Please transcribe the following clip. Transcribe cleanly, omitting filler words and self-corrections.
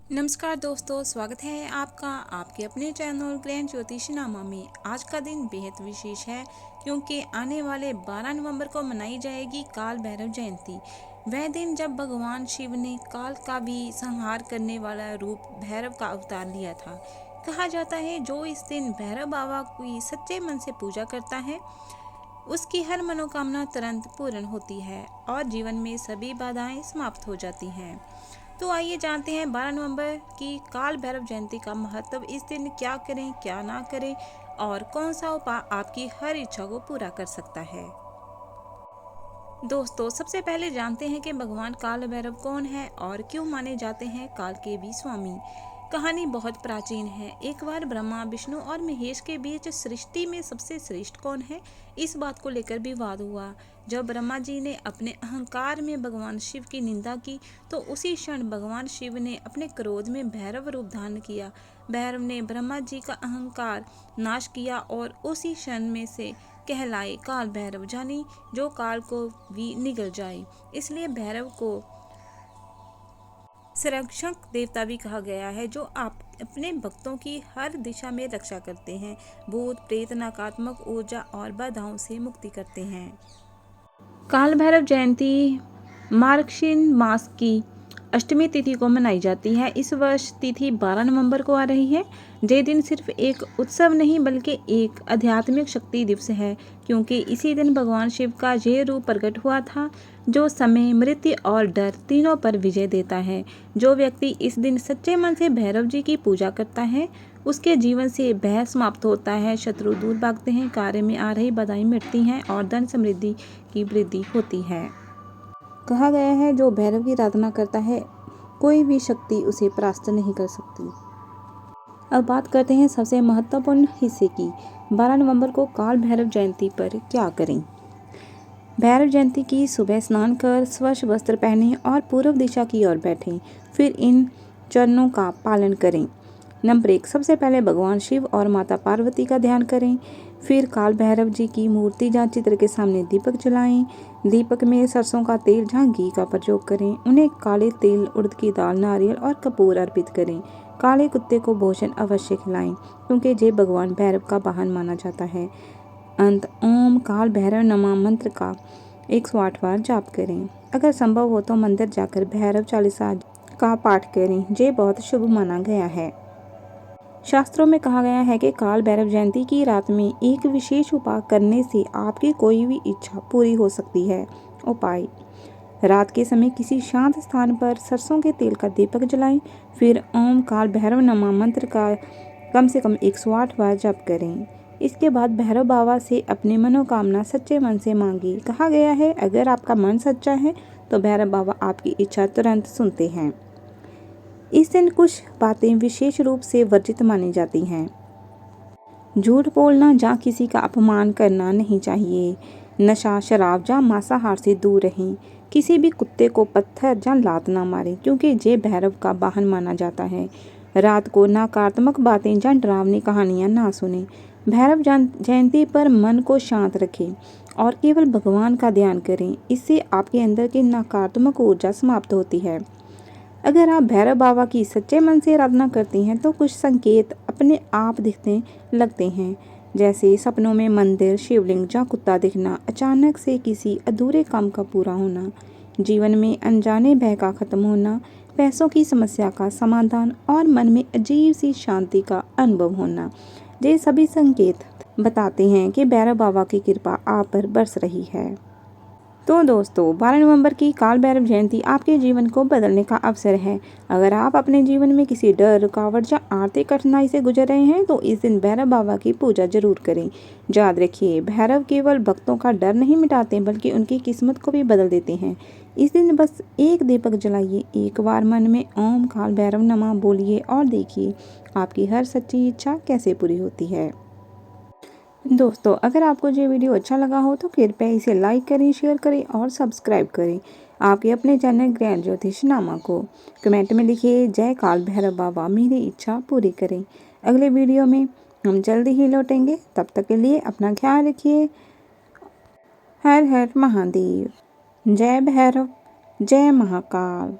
नमस्कार दोस्तों, स्वागत है आपका आपके अपने चैनल ग्रैंड ज्योतिषनामा में। आज का दिन बेहद विशेष है क्योंकि आने वाले 12 नवंबर को मनाई जाएगी काल भैरव जयंती। वह दिन जब भगवान शिव ने काल का भी संहार करने वाला रूप भैरव का अवतार लिया था। कहा जाता है जो इस दिन भैरव बाबा की सच्चे मन से पूजा करता है उसकी हर मनोकामना तुरंत पूर्ण होती है और जीवन में सभी बाधाएं समाप्त हो जाती हैं। तो आइए जानते हैं 12 नवंबर की काल भैरव जयंती का महत्व। इस दिन क्या करें क्या ना करें और कौन सा उपाय आपकी हर इच्छा को पूरा कर सकता है। दोस्तों, सबसे पहले जानते हैं कि भगवान काल भैरव कौन है और क्यों माने जाते हैं काल के भी स्वामी। कहानी बहुत प्राचीन है। एक बार ब्रह्मा, विष्णु और महेश के बीच सृष्टि में सबसे श्रेष्ठ कौन है, इस बात को लेकर विवाद हुआ। जब ब्रह्मा जी ने अपने अहंकार में भगवान शिव की निंदा की तो उसी क्षण भगवान शिव ने अपने क्रोध में भैरव रूप धारण किया। भैरव ने ब्रह्मा जी का अहंकार नाश किया और उसी क्षण में से कहलाए काल भैरव, जानी जो काल को भी निगल जाए। इसलिए भैरव को संरक्षक देवता भी कहा गया है, जो आप अपने भक्तों की हर दिशा में रक्षा करते हैं, भूत प्रेत नकारात्मक ऊर्जा और बाधाओं से मुक्ति करते हैं। काल भैरव जयंती मार्गशीर्ष मास की अष्टमी तिथि को मनाई जाती है। इस वर्ष तिथि 12 नवंबर को आ रही है। ये दिन सिर्फ एक उत्सव नहीं बल्कि एक आध्यात्मिक शक्ति दिवस है, क्योंकि इसी दिन भगवान शिव का यह रूप प्रकट हुआ था जो समय, मृत्यु और डर तीनों पर विजय देता है। जो व्यक्ति इस दिन सच्चे मन से भैरव जी की पूजा करता है उसके जीवन से भय समाप्त होता है, शत्रु दूर भागते हैं, कार्य में आ रही बाधाएं मिटती हैं और धन समृद्धि की वृद्धि होती है। कहा गया है जो भैरव की आराधना करता है कोई भी शक्ति उसे परास्त नहीं कर सकती। अब बात करते हैं सबसे महत्वपूर्ण हिस्से की। 12 नवंबर को काल भैरव जयंती पर क्या करें। भैरव जयंती की सुबह स्नान कर स्वच्छ वस्त्र पहनें और पूर्व दिशा की ओर बैठें। फिर इन चरणों का पालन करें। नंबर 1, सबसे पहले भगवान शिव और माता पार्वती का ध्यान करें। फिर काल भैरव जी की मूर्ति या चित्र के सामने दीपक जलाएं। दीपक में सरसों का तेल या घी का प्रयोग करें। उन्हें काले तेल, उड़द की दाल, नारियल और कपूर अर्पित करें। काले कुत्ते को भोजन अवश्य खिलाएं क्योंकि ये भगवान भैरव का वाहन माना जाता है। अंत ओम काल भैरव नमः मंत्र का 108 बार जाप करें। अगर संभव हो तो मंदिर जाकर भैरव चालीसा का पाठ करें। ये बहुत शुभ माना गया है। शास्त्रों में कहा गया है कि काल भैरव जयंती की रात में एक विशेष उपाय करने से आपकी कोई भी इच्छा पूरी हो सकती है। उपाय: रात के समय किसी शांत स्थान पर सरसों के तेल का दीपक जलाएं। फिर ओम काल भैरव नमः मंत्र का कम से कम 108 बार जप करें। इसके बाद भैरव बाबा से अपनी मनोकामना सच्चे मन से मांगी। कहा गया है अगर आपका मन सच्चा है तो भैरव बाबा आपकी इच्छा तुरंत सुनते हैं। इस दिन कुछ बातें विशेष रूप से वर्जित मानी जाती हैं। झूठ बोलना या किसी का अपमान करना नहीं चाहिए। नशा, शराब या मांसाहार से दूर रहें। किसी भी कुत्ते को पत्थर या लात ना मारें क्योंकि ये भैरव का वाहन माना जाता है। रात को नकारात्मक बातें या डरावनी कहानियां ना सुनें। भैरव जयंती पर मन को शांत रखें और केवल भगवान का ध्यान करें। इससे आपके अंदर की नकारात्मक ऊर्जा समाप्त होती है। अगर आप भैरव बाबा की सच्चे मन से आराधना करती हैं तो कुछ संकेत अपने आप दिखने लगते हैं, जैसे सपनों में मंदिर, शिवलिंग या कुत्ता दिखना, अचानक से किसी अधूरे काम का पूरा होना, जीवन में अनजाने भय का खत्म होना, पैसों की समस्या का समाधान और मन में अजीब सी शांति का अनुभव होना। ये सभी संकेत बताते हैं कि भैरव बाबा की कृपा आप पर बरस रही है। तो दोस्तों, 12 नवंबर की काल भैरव जयंती आपके जीवन को बदलने का अवसर है। अगर आप अपने जीवन में किसी डर, रुकावट या आर्थिक कठिनाई से गुजर रहे हैं तो इस दिन भैरव बाबा की पूजा जरूर करें। याद रखिए, भैरव केवल भक्तों का डर नहीं मिटाते बल्कि उनकी किस्मत को भी बदल देते हैं। इस दिन बस एक दीपक जलाइए, एक बार मन में ओम काल भैरव नमः बोलिए और देखिए आपकी हर सच्ची इच्छा कैसे पूरी होती है। दोस्तों, अगर आपको ये वीडियो अच्छा लगा हो तो कृपया इसे लाइक करें, शेयर करें और सब्सक्राइब करें। आपके अपने चैनल ग्रैंड ज्योतिषनामा को कमेंट में लिखिए जय काल भैरव बाबा मेरी इच्छा पूरी करें। अगले वीडियो में हम जल्दी ही लौटेंगे। तब तक के लिए अपना ख्याल रखिए। हर हर महादेव। जय भैरव, जय महाकाल।